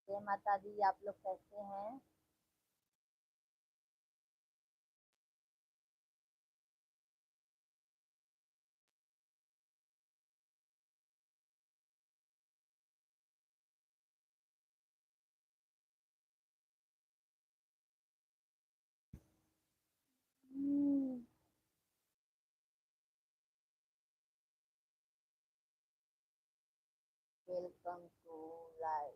जय माता दी। आप लोग कैसे हैं? Welcome to life.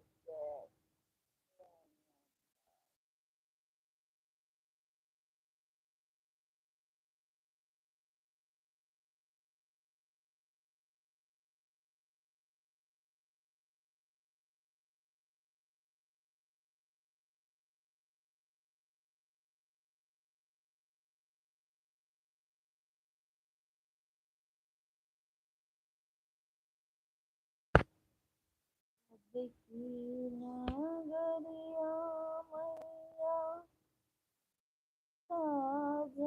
की नगरिया मैया साजावा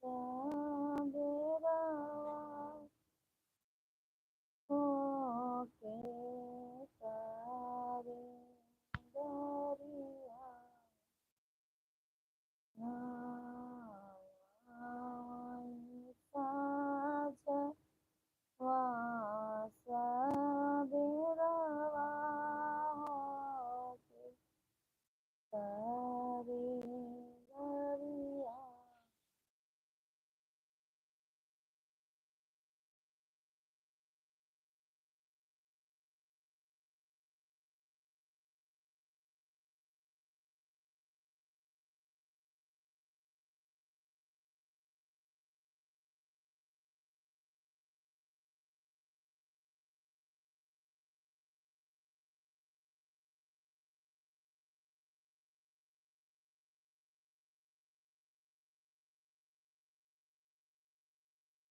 सबेरवा होके तारे दरिया नावाई साजवा सबेरवा होके तारे दरिया।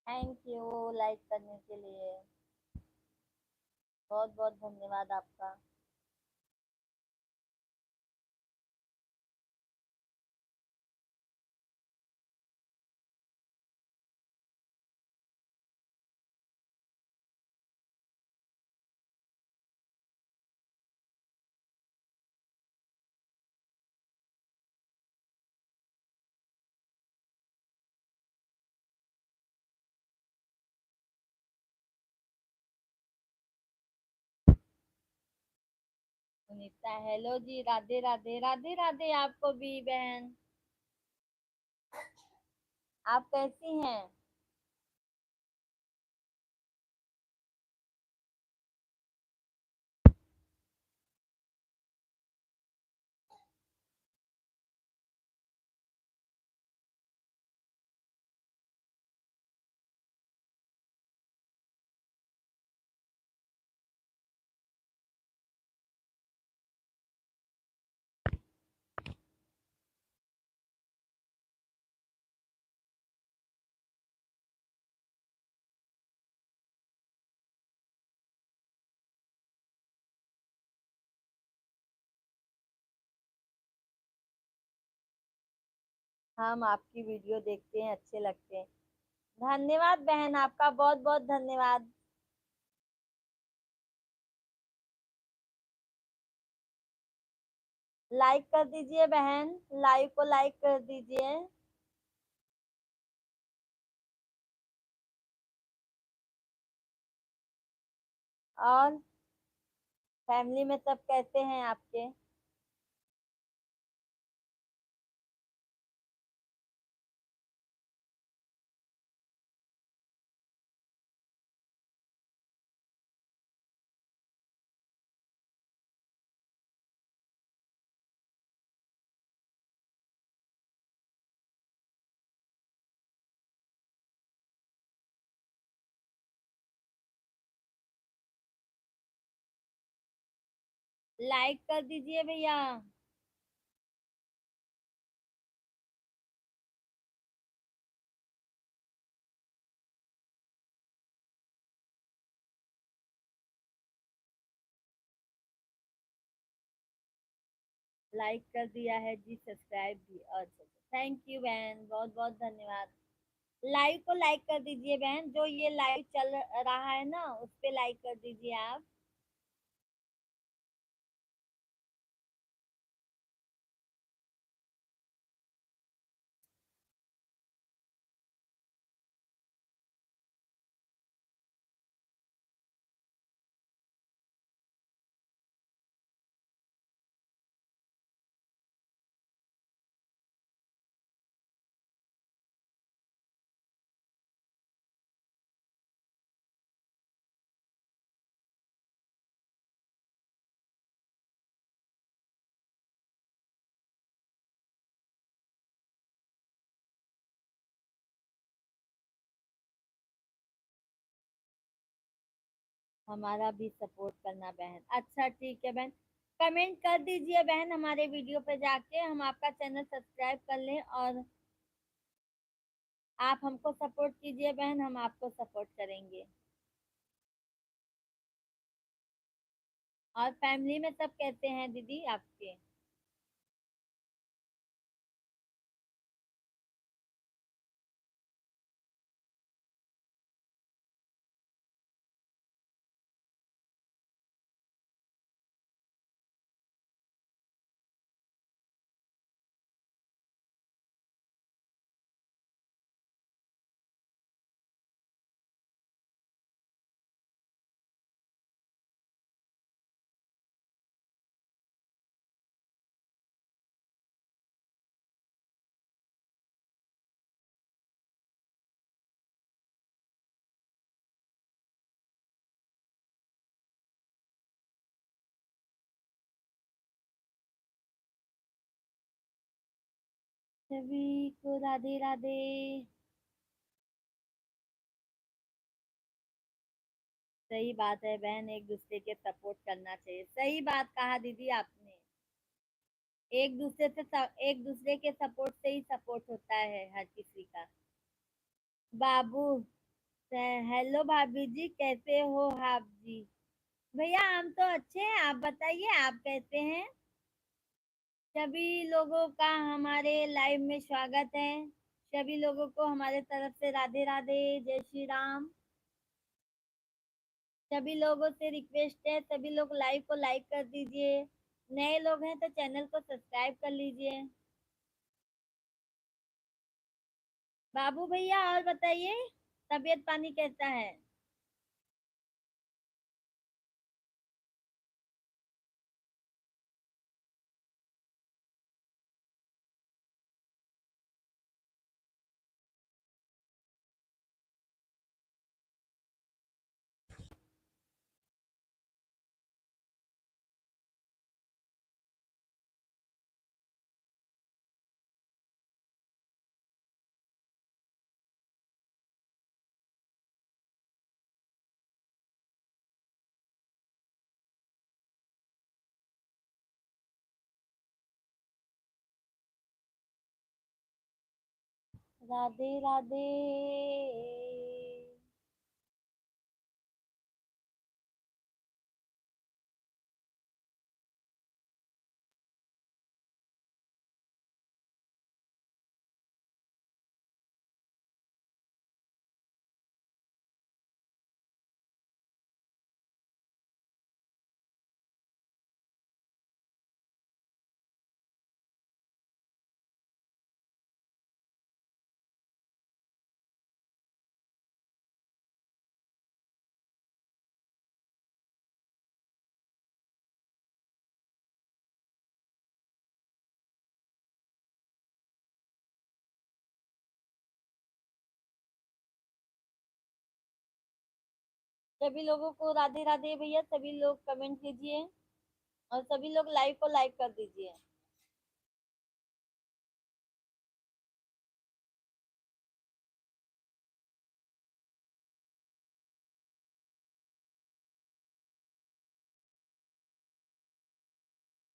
थैंक यू लाइक करने के लिए। बहुत बहुत धन्यवाद आपका। सुनीता हेलो जी, राधे राधे राधे राधे आपको भी बहन। आप कैसी हैं? हम आपकी वीडियो देखते हैं, अच्छे लगते हैं। धन्यवाद बहन, आपका बहुत बहुत धन्यवाद। लाइक कर दीजिए बहन, लाइव को लाइक कर दीजिए। और फैमिली में सब कैसे हैं आपके? लाइक कर दीजिए भैया। लाइक कर दिया है जी, सब्सक्राइब भी। अच्छा, थैंक यू बहन, बहुत बहुत धन्यवाद। लाइव को लाइक कर दीजिए बहन, जो ये लाइव चल रहा है ना उस पे लाइक कर दीजिए आप। हमारा भी सपोर्ट करना बहन। अच्छा ठीक है बहन, कमेंट कर दीजिए बहन हमारे वीडियो पे जाके, हम आपका चैनल सब्सक्राइब कर लें, और आप हमको सपोर्ट कीजिए बहन, हम आपको सपोर्ट करेंगे। और फैमिली में सब कैसे हैं दीदी आपके? सभी को राधे राधे। सही बात है बहन, एक दूसरे के सपोर्ट करना चाहिए, सही बात कहा दीदी आपने। एक दूसरे के सपोर्ट से ही सपोर्ट होता है हर किसी का। बाबू, हेलो भाभी जी, कैसे हो आप जी? भैया हम तो अच्छे हैं, आप बताइए आप कैसे हैं? सभी लोगों का हमारे लाइव में स्वागत है। सभी लोगों को हमारे तरफ से राधे राधे, जय श्री राम। सभी लोगों से रिक्वेस्ट है, सभी लोग लाइव को लाइक कर दीजिए। नए लोग हैं तो चैनल को सब्सक्राइब कर लीजिए। बाबू भैया और बताइए, तबीयत पानी कैसा है? राधे राधे। सभी लोगों को राधे राधे भैया, सभी लोग कमेंट कीजिए और सभी लोग लाइव को लाइक कर दीजिए।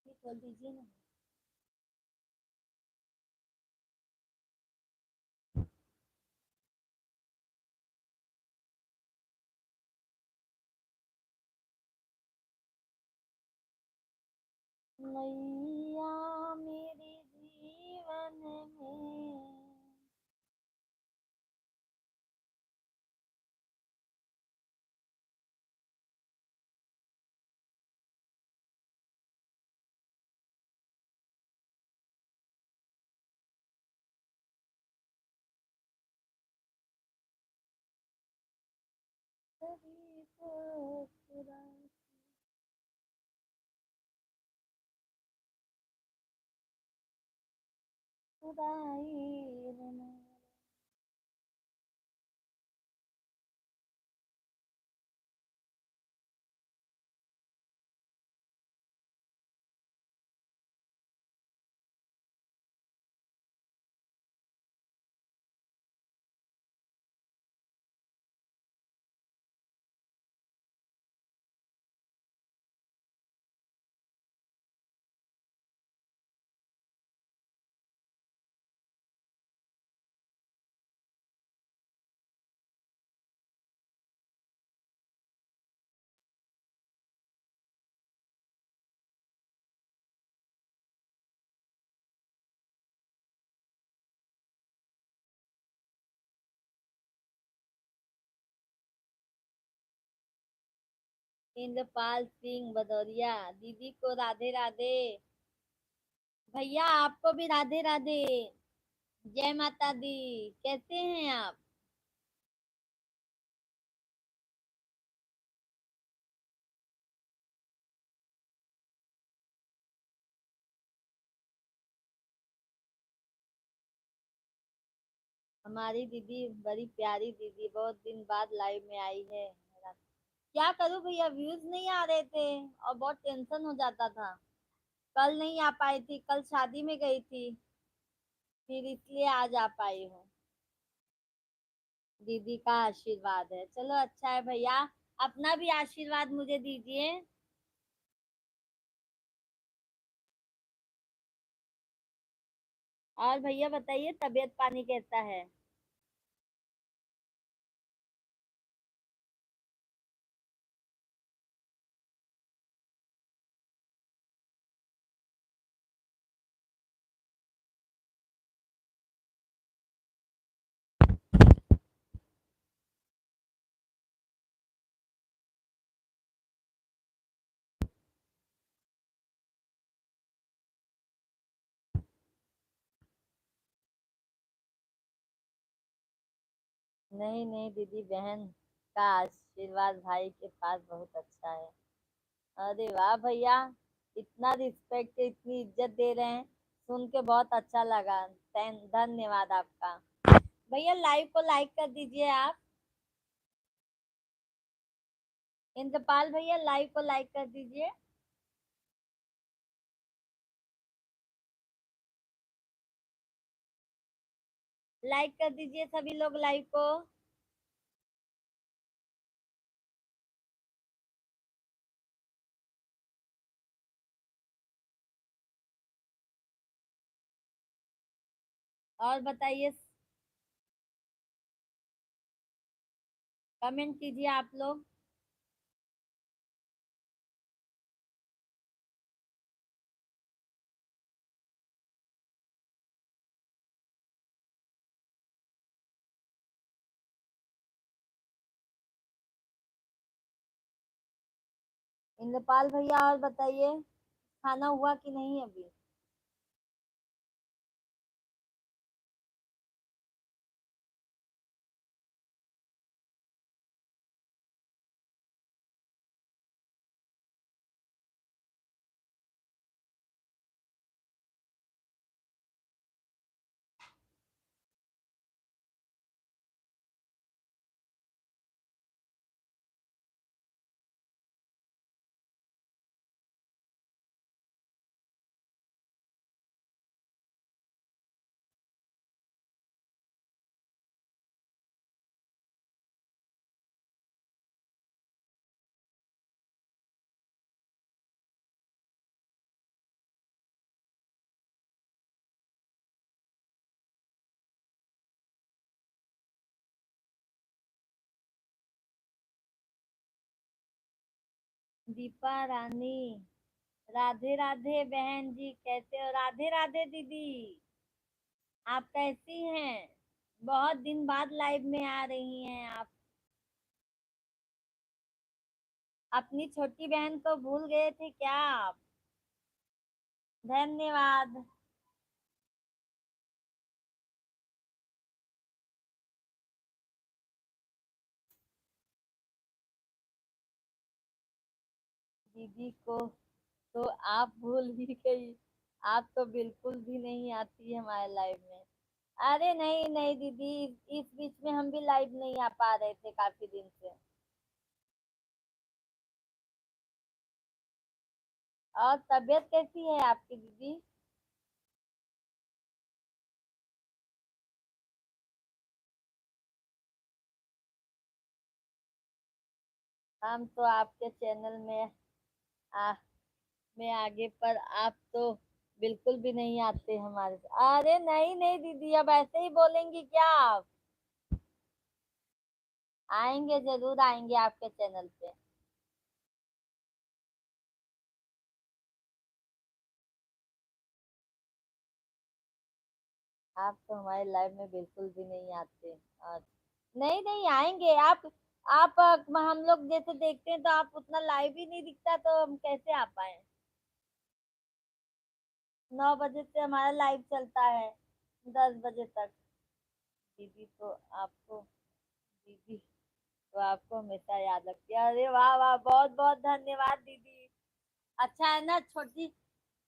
ये खोल दीजिए ना। नैया मेरे जीवन में। सभी को खुदा खुदाई बना। इंद्रपाल सिंह भदौरिया दीदी को राधे राधे। भैया आपको भी राधे राधे। जय माता दी। कैसे हैं आप? हमारी दीदी बड़ी प्यारी दीदी बहुत दिन बाद लाइव में आई है। क्या करूं भैया, व्यूज नहीं आ रहे थे और बहुत टेंशन हो जाता था। कल नहीं आ पाई थी, कल शादी में गई थी, फिर इसलिए आज आ पाई हूँ। दीदी का आशीर्वाद है, चलो अच्छा है भैया। अपना भी आशीर्वाद मुझे दीजिए। और भैया बताइए तबीयत पानी कैसा है? नहीं नहीं दीदी, बहन का आशीर्वाद भाई के पास बहुत अच्छा है। अरे वाह भैया, इतना रिस्पेक्ट, इतनी इज्जत दे रहे हैं, सुन के बहुत अच्छा लगा। धन्यवाद आपका। भैया लाइव को लाइक कर दीजिए आप। इंद्रपाल भैया लाइव को लाइक कर दीजिए। लाइक कर दीजिए सभी लोग लाइव को। और बताइए, कमेंट कीजिए आप लोग। इंद्रपाल भैया और बताइए, खाना हुआ कि नहीं अभी? दीपा रानी, राधे राधे बहन जी, कैसे हो? राधे राधे दीदी, आप कैसी हैं? बहुत दिन बाद लाइव में आ रही हैं आप। अपनी छोटी बहन को भूल गए थे क्या आप? धन्यवाद। दीदी को तो आप भूल ही गई। आप तो बिल्कुल भी नहीं आती हमारे लाइव में। अरे नहीं नहीं दीदी, इस बीच में हम भी लाइव नहीं आ पा रहे थे काफी दिन से। और तबीयत कैसी है आपकी दीदी? हम तो आपके चैनल आ, में आगे, पर आप तो बिल्कुल भी नहीं आते हमारे अरे नहीं नहीं दीदी, अब ऐसे ही बोलेंगी क्या आप? आएंगे, जरूर आएंगे आपके चैनल पे। आप तो हमारे लाइव में बिल्कुल भी नहीं आते। और नहीं नहीं आएंगे आप। आप हम लोग जैसे देखते हैं तो आप उतना लाइव ही नहीं दिखता, तो हम कैसे आ पाए? 9 बजे से हमारा लाइव चलता है 10 बजे तक। दीदी तो आपको दीदी तो आपको हमेशा याद रखती है। अरे वाह वाह, बहुत बहुत धन्यवाद दीदी। अच्छा है ना, छोटी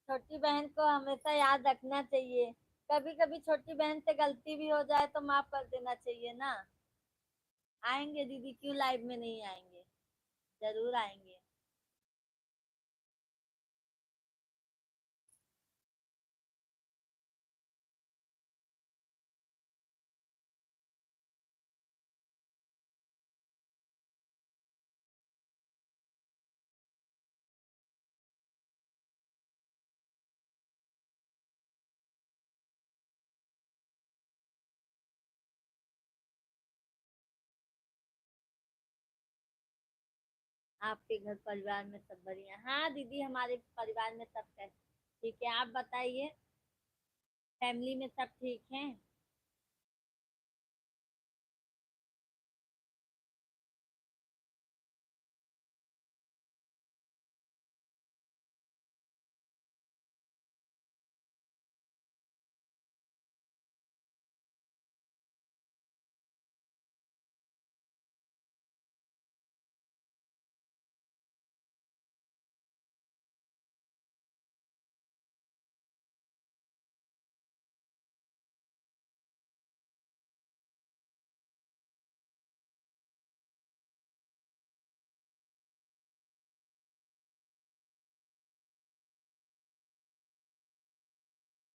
छोटी बहन को हमेशा याद रखना चाहिए। कभी कभी छोटी बहन से गलती भी हो जाए तो माफ कर देना चाहिए ना। आएंगे दीदी, क्यों लाइव में नहीं आएंगे, जरूर आएंगे। आपके घर परिवार में सब बढ़िया? हाँ दीदी, हमारे परिवार में सब ठीक है। आप बताइए, फैमिली में सब ठीक हैं?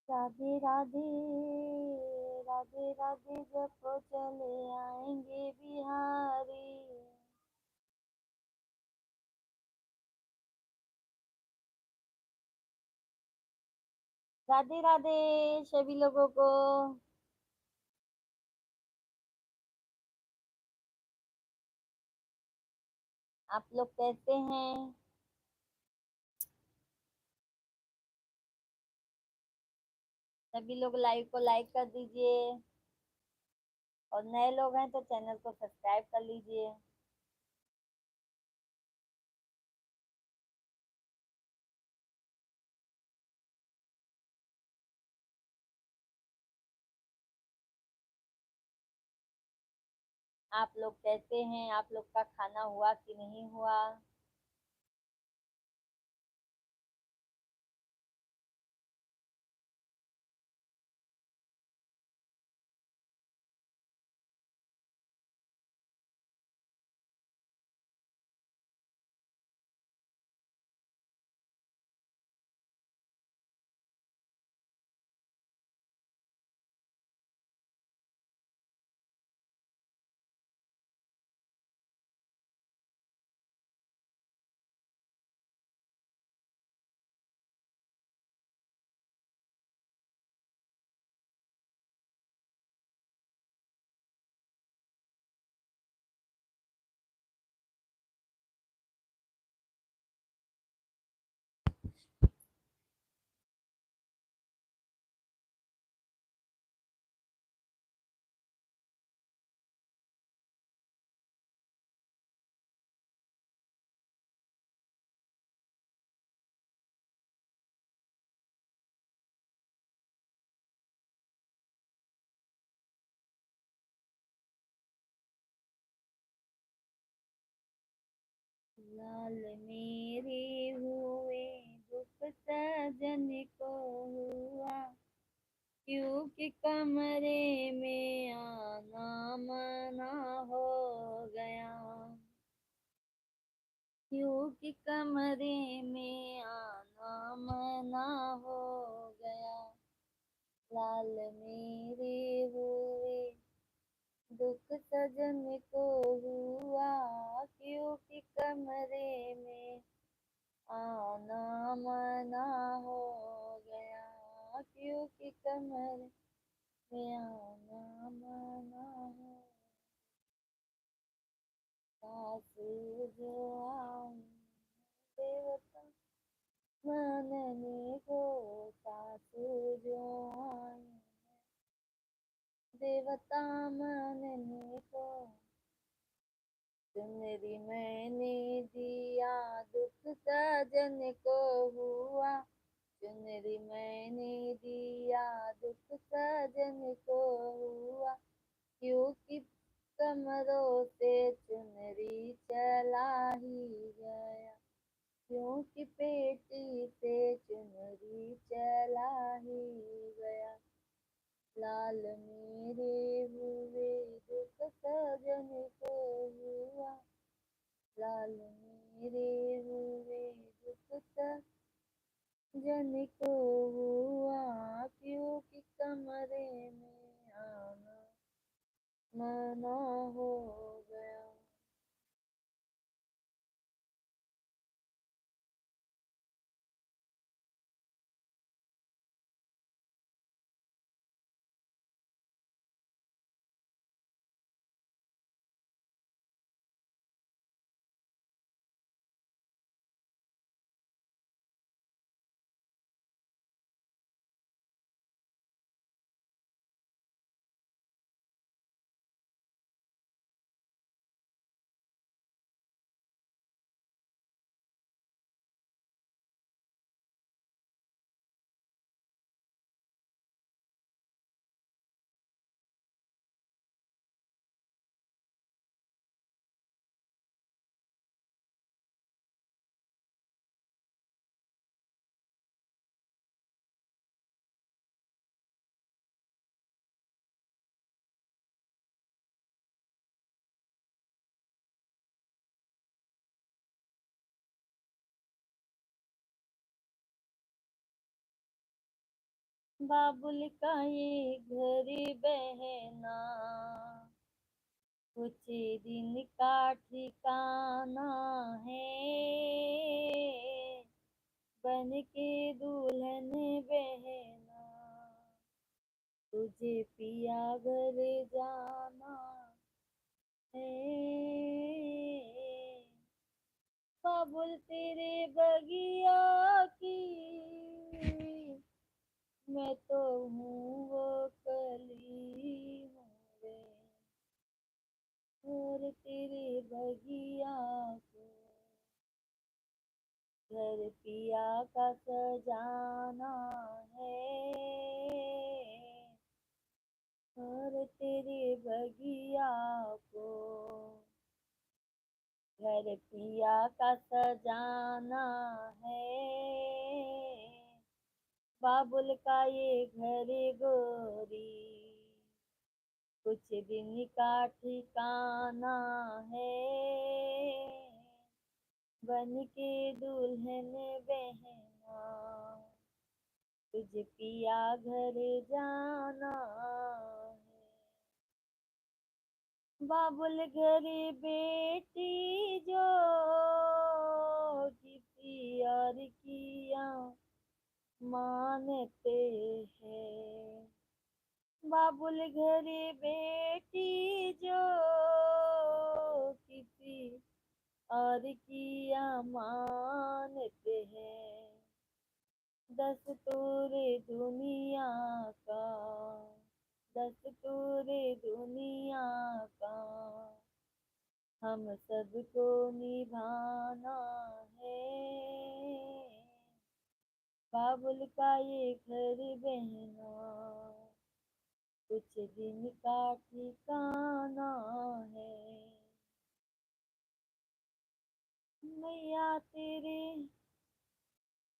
राधे राधे, राधे राधे जपो चले आएंगे बिहारी। राधे राधे सभी लोगों को। आप लोग कैसे हैं? सभी लोग लाइव को लाइक कर दीजिए, और नए लोग हैं तो चैनल को सब्सक्राइब कर लीजिए। आप लोग कैसे हैं? आप लोग का खाना हुआ कि नहीं हुआ? लाल मेरे हुए दुख सजन को हुआ, क्योंकि कमरे में आना मना हो गया। क्योंकि कमरे में आना मना हो गया। लाल मेरे हुए दुख सजन को हुआ, क्योंकि कमरे में आना मना हो गया। क्योंकि कमरे में आना मना हो। सासू जो आई देवता मनने को, सासू जो आई देवता मनने को, चुनरी मैंने दिया दुख सजन को हुआ, चुनरी मैंने दिया दुख सजन को हुआ, क्योंकि कमरों से चुनरी चला ही गया, क्योंकि पेटी से चुनरी चला ही गया। लाल मेरे हुए दुख सजन को हुआ, लाल मेरे हुए दुख सजन को हुआ, क्योंकि कमरे में आना मना हो गया। बाबुल का ये घर बहना कुछ दिन का ठिकाना है, बन के दुल्हन बहना तुझे पिया घर जाना है। बाबुल तेरे बगिया की मैं तो हूँ वो कली हूँ रे, और तेरे बगिया को घर पिया का सजाना है, और तेरे बगिया को घर पिया का सजाना है। बाबुल का ये घर गोरी कुछ दिन का ठिकाना है, बन के दुल्हन बहना तुझ पिया घर जाना है। बाबुल घर बेटी जो किसी और किया मानते हैं, बाबुल घर बेटी जो किसी और किया मानते हैं, दस्तूर दुनिया का, दस्तूर दुनिया का हम सबको निभाना है। बाबुल का ये घर बहना कुछ दिन का ठिकाना है। मैया तेरे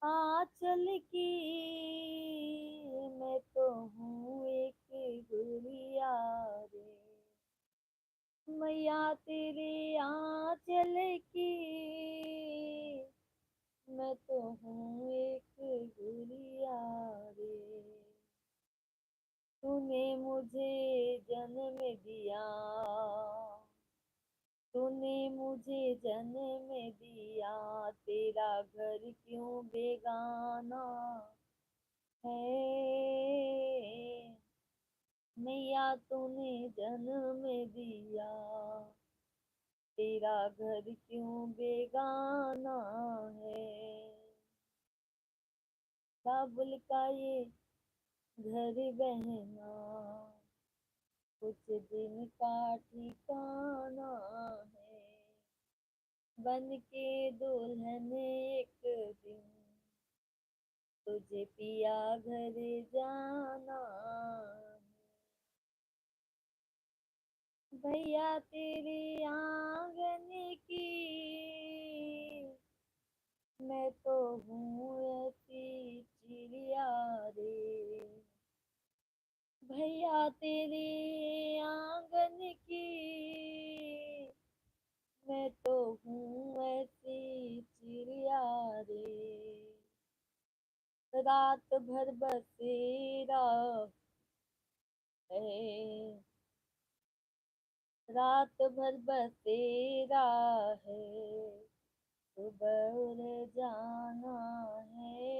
आंचल की मैं तो हूँ एक गुड़िया रे, मैया तेरे आंचल की मैं तो हूँ एक गुड़िया रे, तूने मुझे जन्म दिया, तूने मुझे जन्म दिया, तेरा घर क्यों बेगाना है। मैया तूने जन्म दिया, तेरा घर क्यों बेगाना है। बाबुल का ये घर बहना कुछ दिन का ठिकाना है। बन के दुल्हन एक दिन तुझे पिया घर जाना भैया तेरे आंगन की मैं तो हूँ ऐसी चिड़िया रे भैया तेरे आंगन की मैं तो हूँ ऐसी चिड़िया रे रात भर बसेरा है रात भर बसेरा है सुबह उड़ जाना है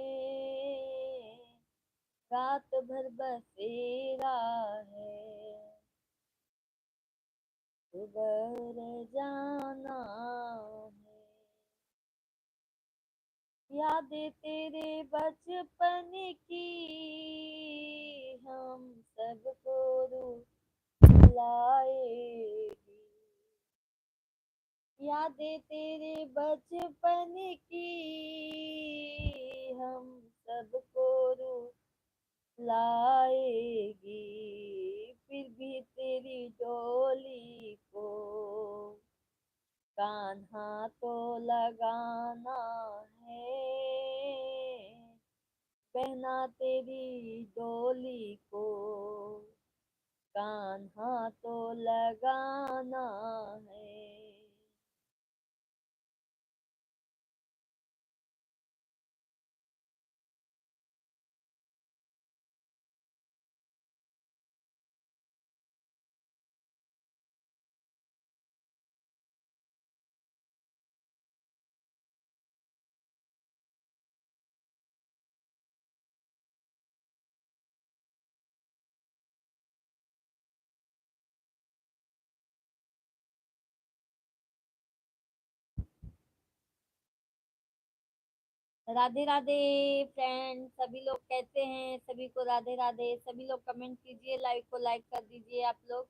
रात भर बसेरा है सुबह उड़ जाना है यादें तेरे बचपन की हम सबको रुलाएगी यादें तेरे बचपन की हम सबको रुलाएगी फिर भी तेरी डोली को कान्हा तो लगाना है बहना तेरी डोली को कान्हा तो लगाना है राधे राधे फ्रेंड सभी लोग कैसे हैं सभी को राधे राधे सभी लोग कमेंट कीजिए लाइव को लाइक कर दीजिए आप लोग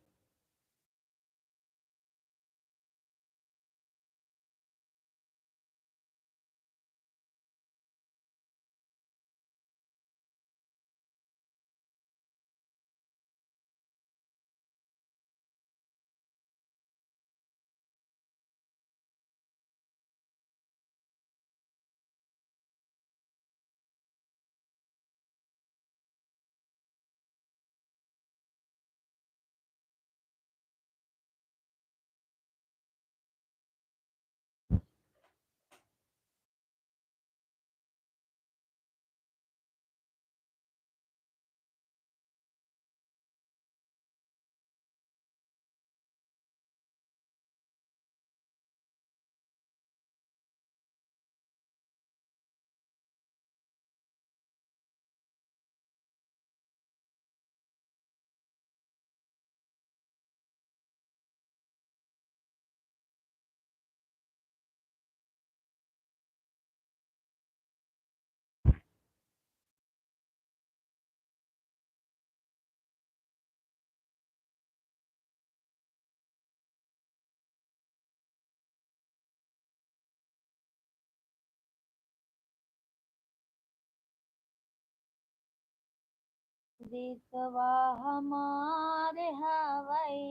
देशवा हमारे हवाई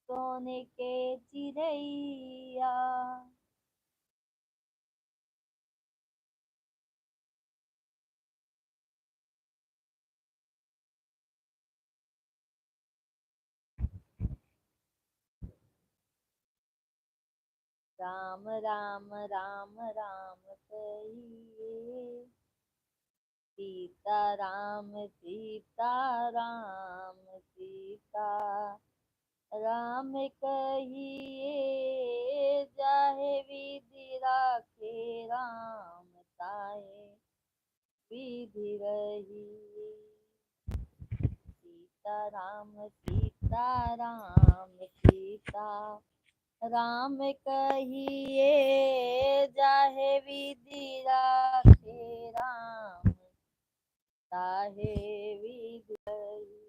सोने के चिड़ैया राम राम राम राम कहिए सीता सीता सीता राम कहिए जाहे विधि राखे राम ताहे विधि रही सीता राम कहिए जाहे विधि राखे राम ताहे विधि रही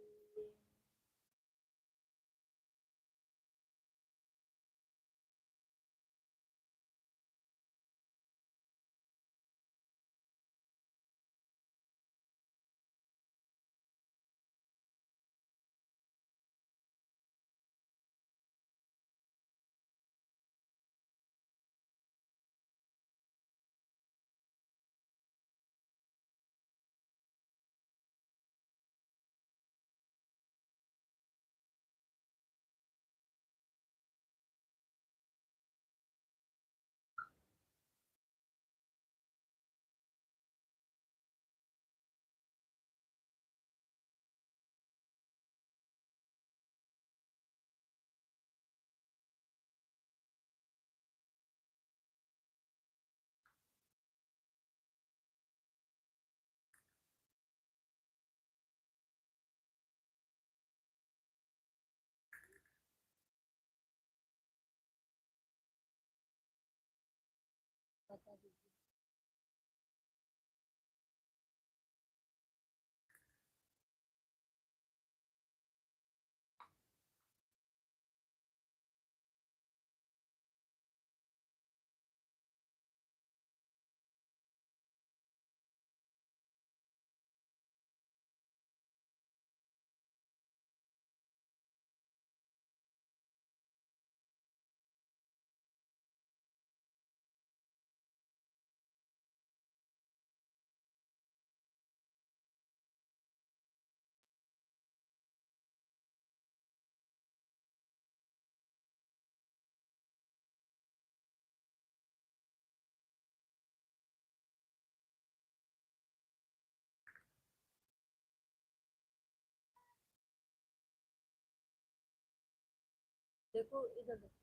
देखो इधर देखो।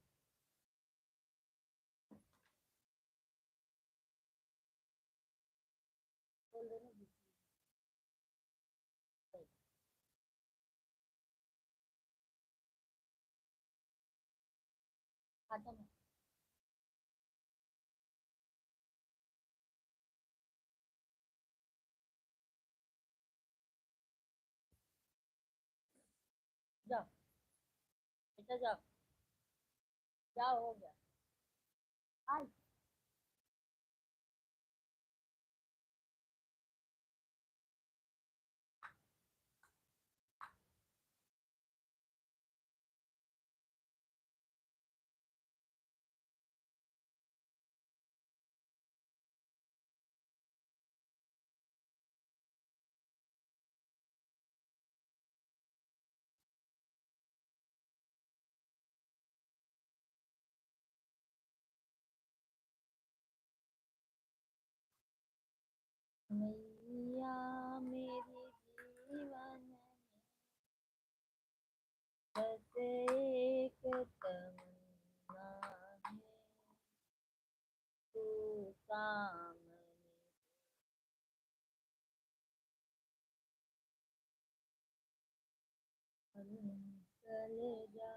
बोल दो ना बीच में। खाता मैं। जाओ बेटा जाओ। जाओ हो गया। आज मैया मेरी जीवन बस एक तमन्ना है, तू सामने चले जा।